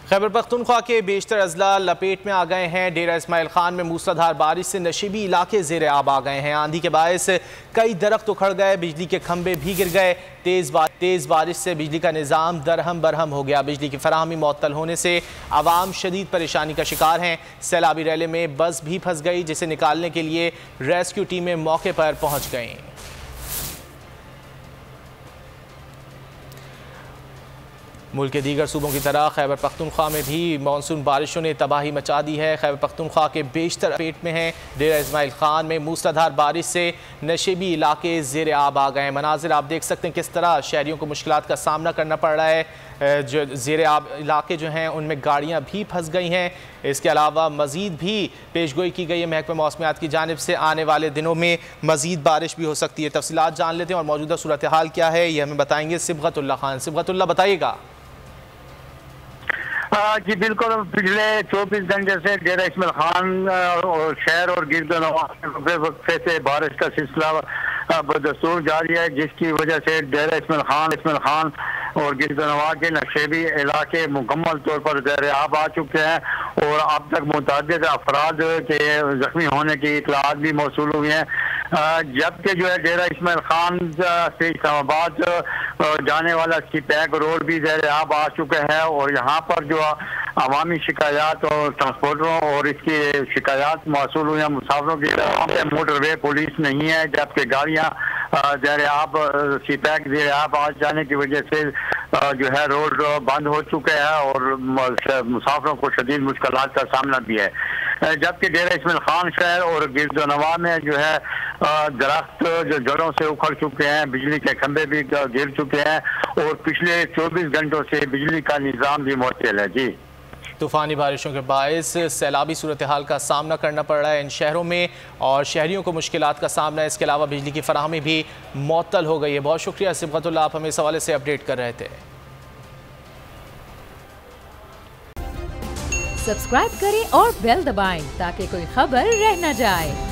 खैबर पख्तूनख्वा के बेशतर अजला लपेट में आ गए हैं। डेरा इस्माइल खान में मूसलाधार बारिश से नशीबी इलाके ज़ेर आब आ गए हैं। आंधी के बायस कई दरख्त उखड़ गए, बिजली के खंभे भी गिर गए। तेज़ बारिश से बिजली का निज़ाम दरहम बरहम हो गया। बिजली की फराहमी मुअत्तल होने से आवाम शदीद परेशानी का शिकार हैं। सैलाबी रैले में बस भी फंस गई, जिसे निकालने के लिए रेस्क्यू टीमें मौके पर पहुँच गईं। मुल्क के दीगर सूबों की तरह खैबर पख्तूनख्वा में भी मानसून बारिशों ने तबाही मचा दी है। खैबर पख्तूनख्वा के बेशतर पेट में हैं। डेरा इस्माइल खान में मूसलाधार बारिश से नशेबी इलाके ज़ेर आब आ गए। मनाजिर आप देख सकते हैं किस तरह शहरियों को मुश्किलात का सामना करना पड़ रहा है। जो ज़ेर आब इलाके जो हैं उनमें गाड़ियाँ भी फंस गई हैं। इसके अलावा मज़ीद भी पेशगोई की गई है महकमा मौसमियात की जानिब से, आने वाले दिनों में मज़ीद बारिश भी हो सकती है। तफसीलात जान लेते हैं और मौजूदा सूरत हाल क्या है ये हमें बताएंगे सिबगतुल्लाह खान। सिबगतुल्लाह बताइएगा। जी बिल्कुल, पिछले 24 घंटे से डेरा इस्माइल खान और शहर और गिरदनवां वक्फे से बारिश का सिलसिला बदस्तूर जारी है, जिसकी वजह से डेरा इस्माइल खान और गिरदनवां के नशेबी इलाके मुकम्मल तौर पर ज़ेर आब आ चुके हैं और अब तक मुतअद्दिद अफराद के जख्मी होने की इतलात भी मौसूल हुई हैं। जबकि जो है डेरा इस्माइल खान से इस्लामाबाद जाने वाला पैक रोड भी ज़ेर आब आ चुका है और यहाँ पर जो अवामी शिकायत और ट्रांसपोर्टरों और इसकी शिकायत मौसूल हुई हैं। मुसाफिरों की मोटरवे पुलिस नहीं है, जबकि गाड़ियाँ ज़ेर आब पैक ज़ेर आब आ जाने की वजह से जो है रोड बंद हो चुके हैं और मुसाफिरों को शदीद मुश्किलात का सामना भी है। जबकि डेरा इस्माइल खान शहर और गिरदनवां में जो है दरख्त जो जड़ों से उखड़ चुके हैं, बिजली के खंभे भी गिर चुके हैं और पिछले 24 घंटों से बिजली का निज़ाम भी मुअत्तल है। जी, तूफ़ानी बारिशों के बायस सैलाबी सूरत हाल का सामना करना पड़ रहा है इन शहरों में और शहरियों को मुश्किलात का सामना है। इसके अलावा बिजली की फराहमी भी मुअत्तल हो गई है। बहुत शुक्रिया सिबगतुल्लाह, आप हमें इस हवाले से अपडेट कर रहे थे। सब्सक्राइब करें और बेल दबाएं ताकि कोई खबर रह न जाए।